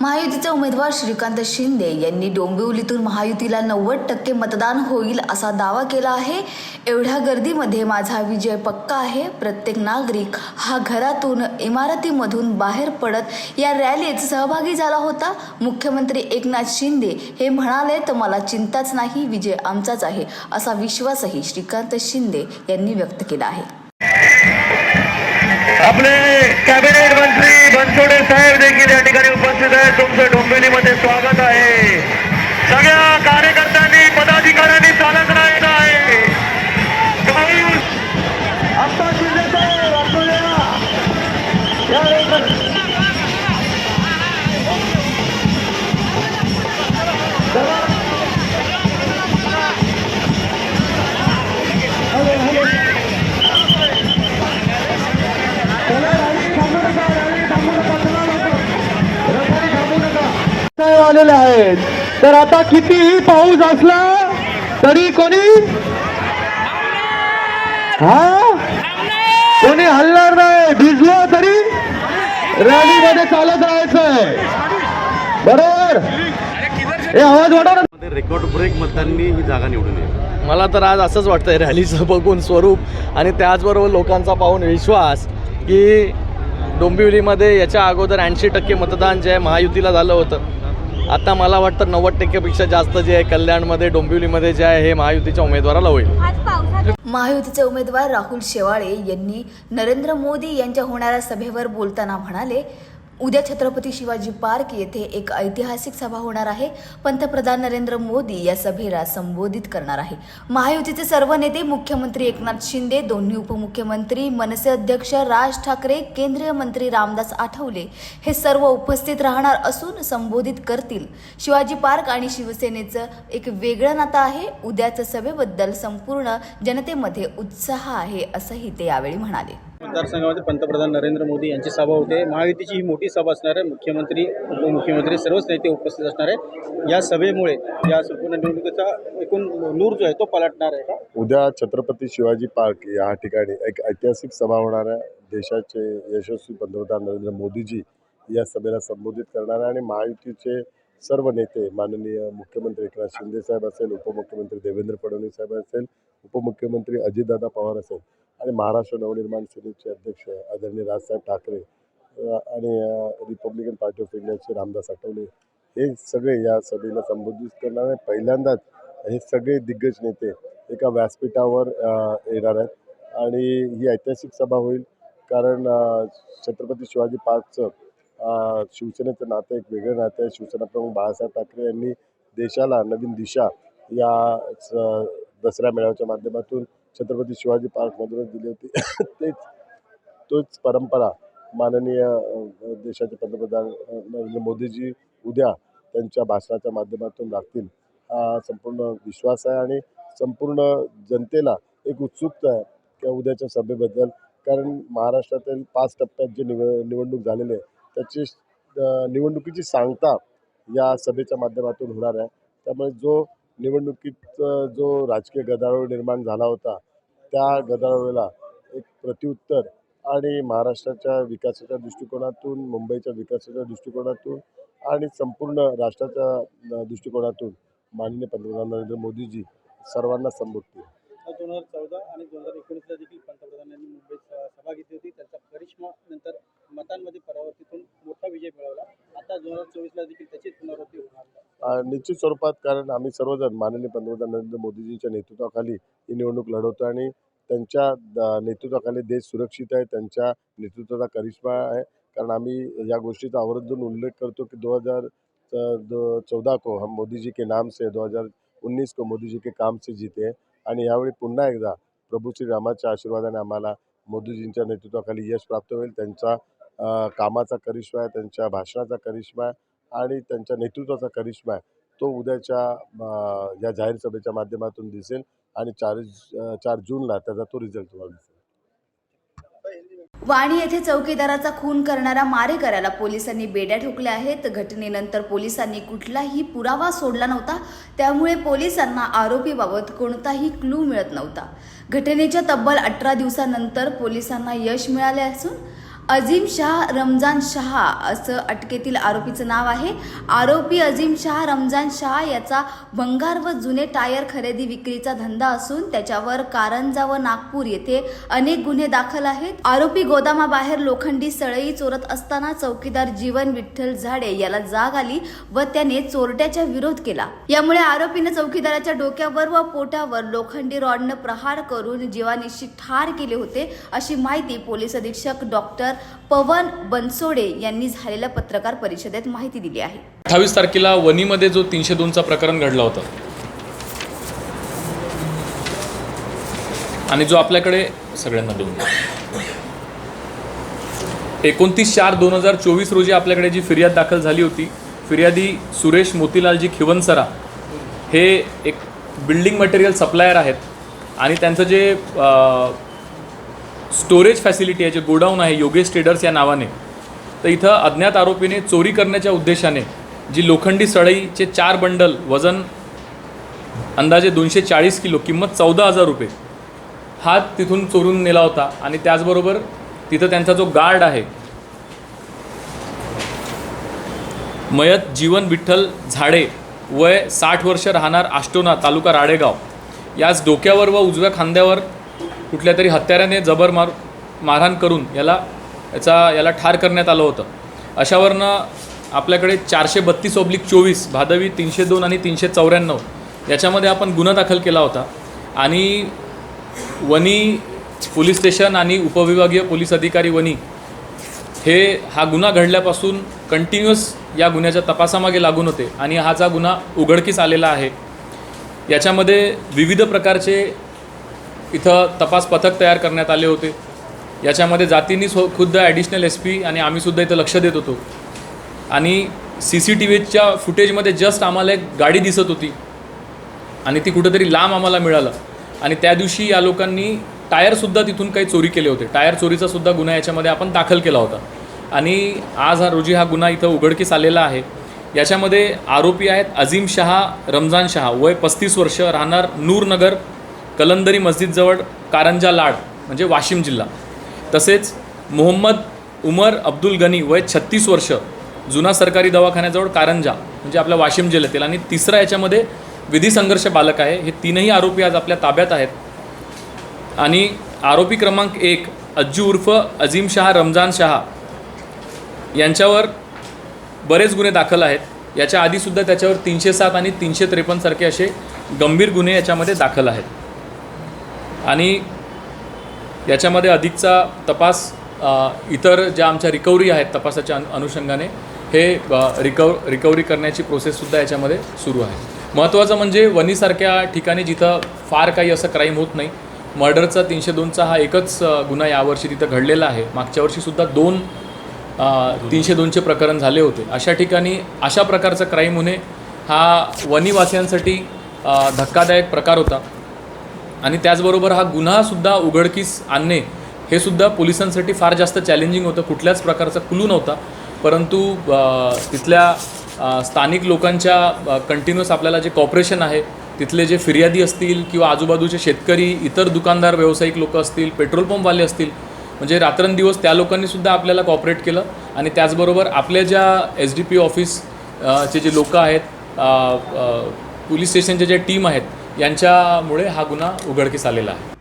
महायुतीचे उमेदवार श्रीकांत शिंदे यांनी डोंबिवलीतून महायुतीला 90% मतदान होईल असा दावा केला आहे। एवढ्या गर्दीमध्ये माझा विजय पक्का आहे। प्रत्येक नागरिक हा घरातून इमारतीमधून बाहेर पडत या रॅलीत सहभागी झाला होता। मुख्यमंत्री एकनाथ शिंदे हे म्हणाले तर मला चिंताच नाही, विजय आमचाच आहे असा विश्वासही श्रीकांत शिंदे यांनी व्यक्त केला आहे। आपले कॅबिनेट मंत्री बनसोडे साहेब देखील या ठिकाणी उपस्थित आहेत। तुमचं डोंबिवलीमध्ये स्वागत आहे। सगळ्या कार्यकर्त्यांनी पदाधिकाऱ्यांनी चालत राहायचं आहे। आता शिंदे साहेब आपल्याला आलेले आहेत। तर आता कितीही पाऊस असला तरी कोणी हलणार नाही, भिजलो तरी रॅलीमध्ये चालत राहायचंय, बरोबर? हे आवाज वाढवणार। रेकॉर्ड ब्रेक मतांनी ही जागा निवडून येईल। मला तर आज असंच वाटतंय, रॅलीचं बघून स्वरूप आणि त्याचबरोबर लोकांचा पाहून विश्वास की डोंबिवलीमध्ये याच्या अगोदर 80% मतदान जे आहे महायुतीला झालं होतं। आता मला वाटतं 90%पेक्षा जास्त जे आहे कल्याणमध्ये डोंबिवलीमध्ये जे आहे हे महायुतीच्या उमेदवाराला होईल। महायुतीचे उमेदवार राहुल शेवाळे यांनी नरेंद्र मोदी यांच्या होणाऱ्या सभेवर बोलताना म्हणाले, उद्या छत्रपती शिवाजी पार्क येथे एक ऐतिहासिक सभा होणार आहे। पंतप्रधान नरेंद्र मोदी या सभेला संबोधित करणार आहे। महायुतीचे सर्व नेते, मुख्यमंत्री एकनाथ शिंदे, दोन्ही उपमुख्यमंत्री, मनसे अध्यक्ष राज ठाकरे, केंद्रीय मंत्री रामदास आठवले हे सर्व उपस्थित राहणार असून संबोधित करतील। शिवाजी पार्क आणि शिवसेनेचं एक वेगळं नातं आहे। उद्याच्या सभेबद्दल संपूर्ण जनतेमध्ये उत्साह आहे असंही ते यावेळी म्हणाले। मतदारसंघामध्ये पंतप्रधान नरेंद्र मोदी यांची सभा होते। महायुतीची ही मोठी सभा असणार आहे। मुख्यमंत्री, उपमुख्यमंत्री सर्वच नेते उपस्थित असणार आहे। या सभेमुळे या संपूर्ण निवडणुकीचा एकूण नूर जो आहे तो पलटणार आहे का? उद्या छत्रपती शिवाजी पार्क या ठिकाणी एक ऐतिहासिक सभा होणार आहे। देशाचे यशस्वी पंतप्रधान नरेंद्र मोदीजी या सभेला संबोधित करणार आहे आणि महायुतीचे सर्व नेते, माननीय मुख्यमंत्री एकनाथ शिंदे साहेब असेल, उपमुख्यमंत्री देवेंद्र फडणवीस साहेब असेल, उपमुख्यमंत्री अजितदादा पवार असेल आणि महाराष्ट्र नवनिर्माण सेनेचे अध्यक्ष आदरणीय राजसाहेब ठाकरे आणि रिपब्लिकन पार्टी ऑफ इंडियाचे रामदास आठवले हे सगळे या सभेला संबोधित करणार आहे। पहिल्यांदाच हे सगळे दिग्गज नेते एका व्यासपीठावर येणार आहेत आणि ही ऐतिहासिक सभा होईल, कारण छत्रपती शिवाजी पार्कचं शिवसेनेचं नातं एक वेगळं नातं आहे। शिवसेना प्रमुख बाळासाहेब ठाकरे यांनी देशाला नवीन दिशा या दसरा मेळाव्याच्या माध्यमातून छत्रपती शिवाजी पार्कमधूनच दिली होती। तोच परंपरा माननीय देशाचे पंतप्रधान नरेंद्र मोदीजी उद्या त्यांच्या भाषणाच्या माध्यमातून राखतील हा संपूर्ण विश्वास आहे आणि संपूर्ण जनतेला एक उत्सुकता आहे त्या उद्याच्या सभेबद्दल, कारण महाराष्ट्रातील 5 टप्प्यात जे निवडणूक झालेले आहे त्याची निवडणुकीची सांगता या सभेच्या माध्यमातून होणार आहे। त्यामुळे जो निवडणुकीत जो राजकीय गदारोळ निर्माण झाला होता त्या गदारोळाला एक प्रत्युत्तर आणि महाराष्ट्राच्या विकासाच्या दृष्टिकोनातून, मुंबईच्या विकासाच्या दृष्टिकोनातून आणि संपूर्ण राष्ट्राच्या दृष्टिकोनातून माननीय पंतप्रधान नरेंद्र मोदीजी सर्वांना संबोधतील। 2014 आणि 2019ला देखील पंतप्रधानांनी मुंबईत सभा घेतली होती। त्यांचा करिश्मा नंतर मतांमध्ये परावर्तित होऊन मोठा विजय मिळवला। आता 2024ला देखील त्याचीच पुनरावृत्ती होणार निश्चित स्वरूपात, कारण आम्ही सर्वजण माननीय पंतप्रधान नरेंद्र मोदीजींच्या नेतृत्वाखाली ही निवडणूक लढवतो आणि त्यांच्या नेतृत्वाखाली देश सुरक्षित आहे। त्यांच्या नेतृत्वाचा करिश्मा आहे, कारण आम्ही या गोष्टीचा आवर्जून उल्लेख करतो की 2014 को हम मोदी जी के नाम से, 2019 को मोदी जी के काम से जीते आणि यावेळी पुन्हा एकदा प्रभू श्री रामाच्या आशीर्वादाने आम्हाला मोदीजींच्या नेतृत्वाखाली यश प्राप्त होईल। त्यांचा कामाचा करिश्मा आहे, त्यांच्या भाषणाचा करिश्मा आहे आणि त्यांच्या नेतृत्वाचा करिश्मा आहे, तो उद्याच्या या जाहीर सभेच्या माध्यमातून दिसेल आणि 4 जूनला त्याचा तो रिझल्ट तुम्हाला दिसेल। वाणी येथे चौकीदाराचा खून करणाऱ्या मारेकऱ्याला पोलिसांनी बेड्या ठोकल्या आहेत। घटनेनंतर पोलिसांनी कुठलाही पुरावा सोडला नव्हता, त्यामुळे पोलिसांना आरोपीबाबत कोणताही क्लू मिळत नव्हता। घटनेच्या तब्बल 18 दिवसांनंतर पोलिसांना यश मिळाले असून अजीम शाह रमजान शाह असं अटकेतील आरोपीचं नाव आहे. आरोपी अजीम शाह रमजान शाह याचा भंगार व जुने टायर खरेदी विक्रीचा धंदा असून त्याच्यावर कारंजा व नागपूर येथे अनेक गुन्हे दाखल आहेत. आरोपी गोदामाबाहेर लोखंडी सळई चोरत असताना चौकीदार जीवन विठ्ठल झाडे याला जाग आली व त्याने चोरट्याचा विरोध केला. यामुळे आरोपीने चौकीदाराच्या डोक्यावर व पोटावर लोखंडी रॉडनं प्रहार करून जीवानिशी ठार केले होते, अशी माहिती पोलीस अधीक्षक डॉक्टर पवन बनसोडे यांनी झालेल्या पत्रकार परिषदेत माहिती दिली आहे. 28 तारखेला वणीमध्ये जो 302चा प्रकरण घडला होता आणि जो आपल्याकडे सगळ्यांना देऊन 29/4/2024 रोजी आपल्याकडे जी फिर्याद दाखल झाली होती, फिर्यादी सुरेश मोतीलालजी खिवनसरा हे एक बिल्डिंग मटेरियल सप्लायर आहेत आणि त्यांचं जे स्टोरेज फॅसिलिटी आहे, जे गोडाऊन आहे योगेश ट्रेडर्स या नावाने, तर इथं अज्ञात आरोपीने चोरी करण्याच्या उद्देशाने जी लोखंडी सळईचे 4 बंडल वजन अंदाजे 240 किलो किंमत 14,000 रुपये हा तिथून चोरून नेला होता. आणि त्याचबरोबर तिथं त्यांचा जो गार्ड आहे मयत जीवन विठ्ठल झाडे वय 60 वर्ष राहणार आष्टोना तालुका राडेगाव याच डोक्यावर व उजव्या खांद्यावर कुठल्या तरी हत्याराने जबर मारहाण करून याला ठार करण्यात आलं होतं. अशावरनं आपल्याकडे 432/24 भादवी 302 आणि 394 याच्यामध्ये आपण गुन्हा दाखल केला होता. आणि वणी पोलीस स्टेशन आणि उपविभागीय पोलीस अधिकारी वणी हे हा गुन्हा घडल्यापासून कंटिन्युअस या गुन्ह्याच्या तपासामागे लागून होते आणि हाचा गुन्हा उघडकीस आलेला आहे. याच्यामध्ये विविध प्रकारचे इथं तपास पथक तयार करण्यात आले होते. याच्यामध्ये जातींनी खुद्द ॲडिशनल SP आणि आम्हीसुद्धा इथं लक्ष देत होतो. आणि CCTVच्या फुटेजमध्ये जस्ट आम्हाला एक गाडी दिसत होती आणि ती कुठंतरी लांब आम्हाला मिळालं. आणि त्या दिवशी या लोकांनी टायरसुद्धा तिथून काही चोरी केले होते. टायर चोरीचासुद्धा गुन्हा याच्यामध्ये आपण दाखल केला होता. आणि आज रोजी हा गुन्हा इथं उघडकीस आलेला आहे. याच्यामध्ये आरोपी आहेत अजीम शाह रमजान शाह वय 35 वर्ष राहणार नूरनगर कलंदरी मस्जिदजवळ कारंजा लाड म्हणजे वाशिम जिल्हा. तसेच मोहम्मद उमर अब्दुल गनी वय 36 वर्ष जुना सरकारी दवाखान्याजवळ कारंजा म्हणजे आपल्या वाशिम जिल्ह्यातील. आणि तिसरा याच्यामध्ये विधी संघर्ष बालक आहे. हे तीनही आरोपी आज आपल्या ताब्यात आहेत. आणि आरोपी क्रमांक 1 अज्जू उर्फ अजीम शाह रमजान शाह यांच्यावर बरेच गुन्हे दाखल आहेत. याच्या आधीसुद्धा त्याच्यावर 307 आणि 353 सारखे असे गंभीर गुन्हे याच्यामध्ये दाखल आहेत. आणि याच्यामध्ये अधिकचा तपास इतर ज्या आमच्या रिकव्हरी आहेत तपासाच्या अनुषंगाने हे रिकव्हरी करण्याची प्रोसेससुद्धा याच्यामध्ये सुरू आहे. महत्त्वाचं म्हणजे वणीसारख्या ठिकाणी जिथं फार काही असं क्राईम होत नाही, मर्डरचा 302चा हा एकच गुन्हा यावर्षी तिथं घडलेला आहे. मागच्या वर्षीसुद्धा 2 302चे प्रकरण झाले होते. अशा ठिकाणी अशा प्रकारचा क्राईम होणे हा वणीवासियांसाठी धक्कादायक प्रकार होता. आणि त्याचबरोबर हा गुन्हासुद्धा उघडकीस आणणे हे सुद्धा पोलिसांसाठी फार जास्त चॅलेंजिंग होतं. कुठल्याच प्रकारचा क्लू नव्हता. परंतु तिथल्या स्थानिक लोकांच्या कंटिन्युअस आपल्याला जे कॉपरेशन आहे, तिथले जे फिर्यादी असतील किंवा आजूबाजूचे शेतकरी, इतर दुकानदार, व्यावसायिक लोक असतील, पेट्रोल पंपवाले असतील, म्हणजे रात्रंदिवस त्या लोकांनीसुद्धा आपल्याला कॉपरेट केलं. आणि त्याचबरोबर आपल्या ज्या SDP ऑफिसचे जे लोक आहेत, पोलीस स्टेशनचे जे टीम आहेत, यांच्यामुळे हा गुन्हा उघडकीस आलेला आहे.